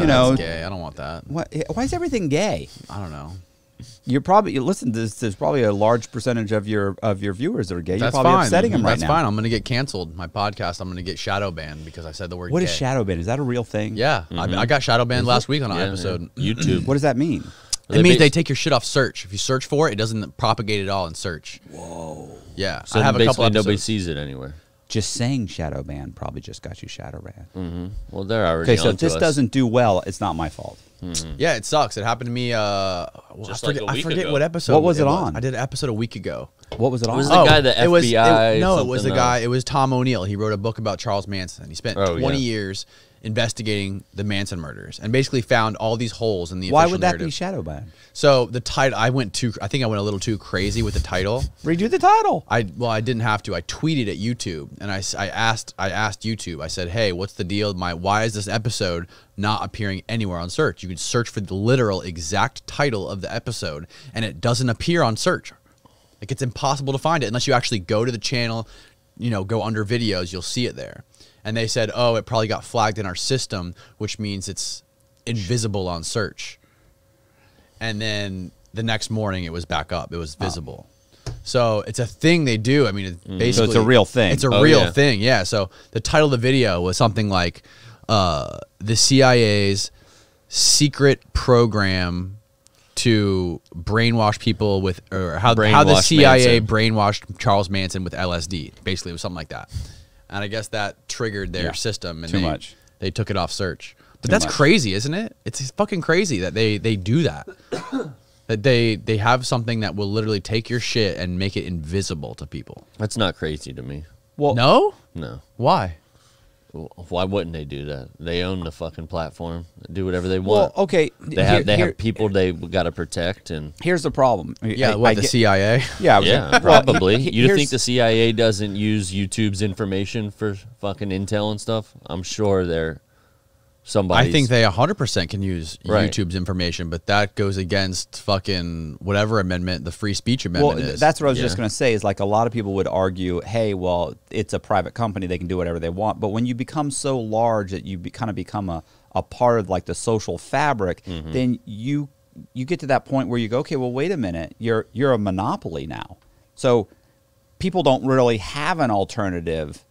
you know, that's gay. I don't want that. What? Why is everything gay? I don't know. You're probably listen. There's probably a large percentage of your viewers that are gay. That's You're probably fine. upsetting them right now. That's fine. I'm going to get canceled. My podcast. I'm going to get Shadowban because I said the word. What gay. is Shadowban? Is that a real thing? Yeah, I got Shadowban last week on an episode. YouTube. What does that mean? It means they take your shit off search. If you search for it, it doesn't propagate at all in search. Whoa. Yeah, So I have a couple episodes. nobody sees it anywhere. Just saying Shadowban probably just got you Shadowban. Well, they're already Okay, so on if this to us. doesn't do well, it's not my fault. Yeah, it sucks. It happened to me. Just like a week I forget ago. what episode. What was it on? I did an episode a week ago. What was it on? Was the guy the FBI? No, it was the something guy. It was Tom O'Neill. He wrote a book about Charles Manson. He spent 20 years investigating the Manson murders and basically found all these holes in the Why official would that narrative. be Shadowban? So the title, I think I went a little too crazy with the title. Redo the title. I didn't have to. I tweeted at YouTube and I asked YouTube. I said, "Hey, what's the deal? Why is this episode not appearing anywhere on search? You could search for the literal exact title of the episode and it doesn't appear on search. Like it's impossible to find it unless you actually go to the channel, you know, go under videos, you'll see it there." And they said, "Oh, it probably got flagged in our system, which means it's invisible on search." And then the next morning, it was back up. It was visible. So it's a thing they do. I mean, it's basically... So it's a real thing. It's a real thing, yeah. So the title of the video was something like, the CIA's secret program to brainwash people with... Or how the CIA brainwashed Charles Manson with LSD. Basically, it was something like that. And I guess that triggered their system. And they took it off search. But that's crazy, isn't it? It's fucking crazy that they do that. That they have something that will literally take your shit and make it invisible to people. That's not crazy to me. Well, no? No. Why? Why wouldn't they do that? They own the fucking platform. They do whatever they want. Well, okay. They have people they got to protect. And here's the problem. Yeah, the CIA? Yeah, probably. You think the CIA doesn't use YouTube's information for fucking intel and stuff? I'm sure they're... I think they 100% can use YouTube's information, but that goes against fucking whatever amendment, the free speech amendment is. That's what I was just going to say is like a lot of people would argue, hey, well, it's a private company. They can do whatever they want. But when you become so large that you kind of become a part of like the social fabric, then you get to that point where you go, okay, well, wait a minute. You're a monopoly now. So people don't really have an alternative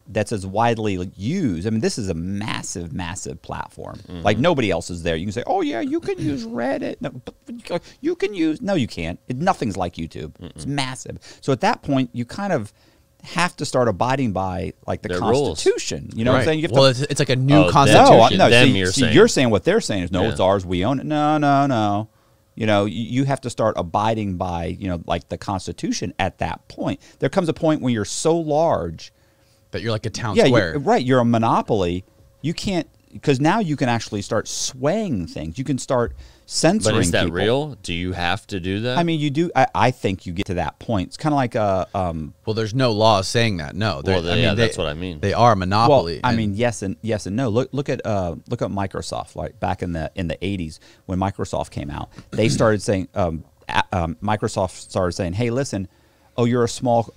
that's as widely used. I mean, this is a massive, massive platform. Like nobody else is there. You can say, "Oh yeah, you can use Reddit." No, you can use. No, you can't. Nothing's like YouTube. It's massive. So at that point, you kind of have to start abiding by like the Constitution. Rules. You know what I'm saying? You have it's like a new Constitution. No, you're saying what they're saying is no, it's ours. We own it. No. You know, you have to start abiding by, you know, like the Constitution at that point. There comes a point when you're so large that you're like a town square. Right. You're a monopoly. You can't, because now you can actually start swaying things. You can start censoring people. But is that real? Do you have to do that? I mean, you do. I think you get to that point. It's kind of like a... well, there's no law saying that. No. That's what I mean. They are a monopoly. Well, I mean, yes and no. Look at Microsoft. Like back in the 80s when Microsoft came out, they started saying... Microsoft started saying, "Hey, listen, you're a small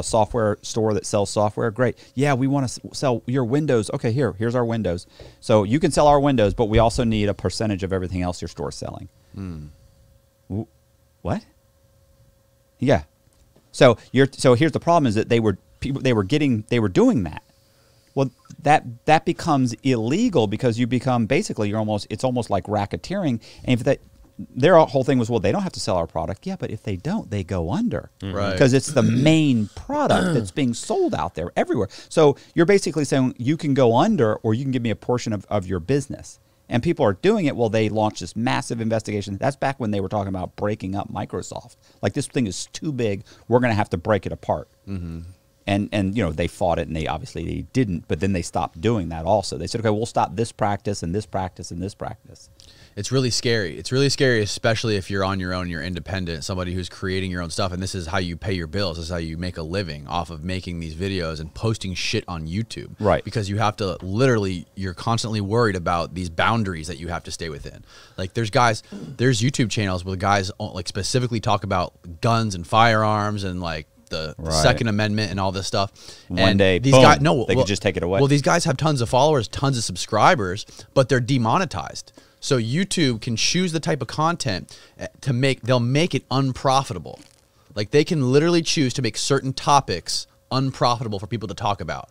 software store that sells software. Great. Yeah, we want to sell your Windows. Okay, here's our Windows. So you can sell our Windows, but we also need a percentage of everything else your store's selling." What? Yeah. So here's the problem: is that they were doing that. Well, that becomes illegal because you become basically it's almost like racketeering. And if their whole thing was, well, they don't have to sell our product. Yeah, but if they don't, they go under. Right. Because it's the main product that's being sold out there everywhere. So you're basically saying you can go under or you can give me a portion of your business. And people are doing it. Well, they launched this massive investigation. That's back when they were talking about breaking up Microsoft. Like, this thing is too big. We're going to have to break it apart. And you know, they fought it, and they didn't. But then they stopped doing that also. They said, okay, we'll stop this practice and this practice and this practice. It's really scary. It's really scary, especially if you're on your own, you're independent, somebody who's creating your own stuff, and this is how you pay your bills. This is how you make a living off of making these videos and posting shit on YouTube. Right. Because you have to you're constantly worried about these boundaries that you have to stay within. Like there's YouTube channels where guys like specifically talk about guns and firearms and like the Right. Second Amendment and all this stuff. One And day, these boom, guys, no, they could just take it away. Well, these guys have tons of followers, tons of subscribers, but they're demonetized. So YouTube can choose the type of content to make. They'll make it unprofitable. Like they can literally choose to make certain topics unprofitable for people to talk about,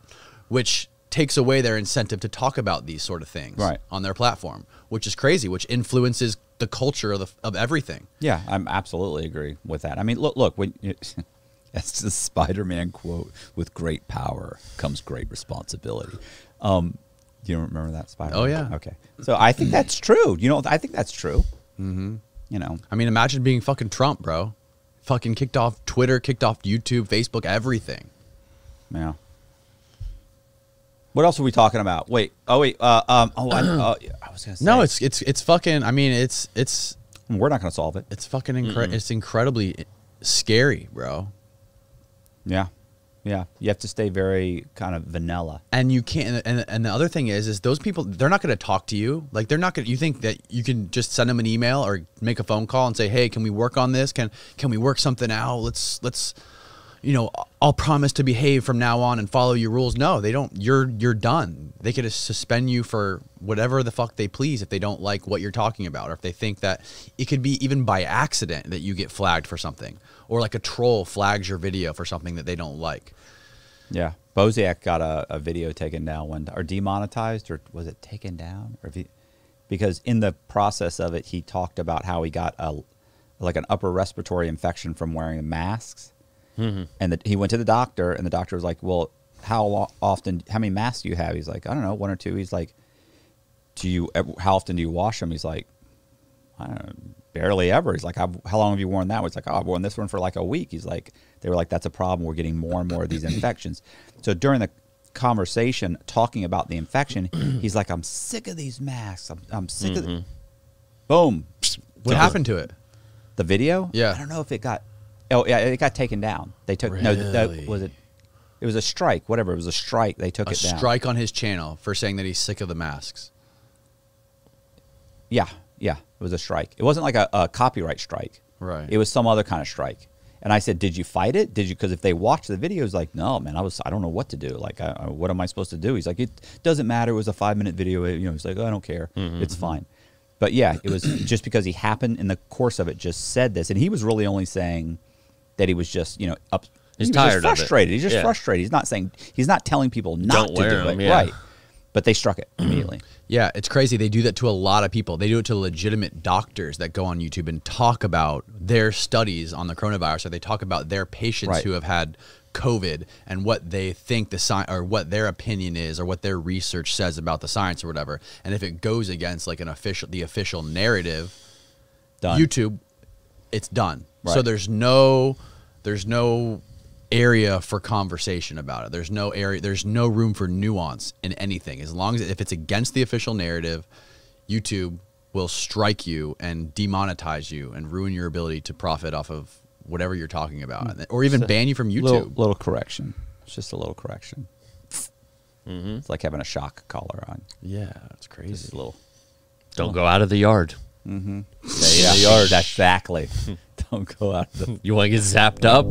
which takes away their incentive to talk about these sort of things Right. on their platform, which is crazy, which influences the culture of everything. Yeah, I'm absolutely agree with that. I mean, look when that's the Spider-Man quote: "With great power comes great responsibility." Do you remember that Spider-Man? Oh, yeah. Okay, so I think that's true. You know, I think that's true. Mm-hmm. You know, I mean, imagine being fucking Trump, bro. Fucking kicked off Twitter, kicked off YouTube, Facebook, everything. yeah. What else are we talking about? Wait. Oh wait. I was gonna say. No, it's fucking. I mean, it's we're not gonna solve it. it's fucking it's incredibly scary, bro. Yeah, yeah. You have to stay very kind of vanilla. And you can't. And the other thing is those people, they're not going to talk to you. Like they're not going. You think that you can just send them an email or make a phone call and say, hey, can we work on this? Can we work something out? Let's. You know, I'll promise to behave from now on and follow your rules. No, they don't. You're done. They could just suspend you for whatever the fuck they please if they don't like what you're talking about, or if they think that it could be even by accident that you get flagged for something, or like a troll flags your video for something that they don't like. Yeah, Boziak got a video taken down or demonetized, or was it taken down? Or because in the process of it, he talked about how he got an upper respiratory infection from wearing masks. Mm-hmm. And he went to the doctor, and the doctor was like, well, how many masks do you have? He's like, I don't know, 1 or 2. He's like, how often do you wash them? He's like, I don't know, barely ever. He's like, how long have you worn that one? It's like, oh, I've worn this one for like a week. He's like, they were like, that's a problem. We're getting more and more of these infections. So during the conversation talking about the infection, he's like, I'm sick of these masks. I'm sick of it. Boom. What happened to it? The video? Yeah. I don't know if it got... Oh, yeah, it got taken down. They took... Really? No, that was it. It was a strike. Whatever. It was a strike. They took it down. A strike on his channel for saying that he's sick of the masks. Yeah. Yeah. It was a strike. It wasn't like a copyright strike. Right. It was some other kind of strike. And I said, did you fight it? Did you? Because if they watched the video, it's like, no, man, I don't know what to do. Like, what am I supposed to do? He's like, it doesn't matter. It was a 5-minute video. He's like, oh, I don't care. Mm-hmm. It's fine. But yeah, it was just because he happened in the course of it just said this. And he was really only saying that he was just, up. He's tired just frustrated. of it. He's just frustrated. He's not telling people not to do it. Yeah. Right. But they struck it immediately. Yeah, it's crazy. They do that to a lot of people. They do it to legitimate doctors that go on YouTube and talk about their studies on the coronavirus, or they talk about their patients who have had COVID and what they think the science, or what their opinion is, or what their research says about the science or whatever. And if it goes against like the official narrative, Done. YouTube, it's done. Right. So there's no area for conversation about it. There's no room for nuance in anything. As long as if it's against the official narrative, YouTube will strike you and demonetize you and ruin your ability to profit off of whatever you're talking about, or even ban you from YouTube. Little correction. It's just a little correction. Mm-hmm. It's like having a shock collar on. Yeah, it's crazy. Just a little. Don't go out of the yard. Mm-hmm. Stay in the yard. Exactly. Don't go out. You want to get zapped up?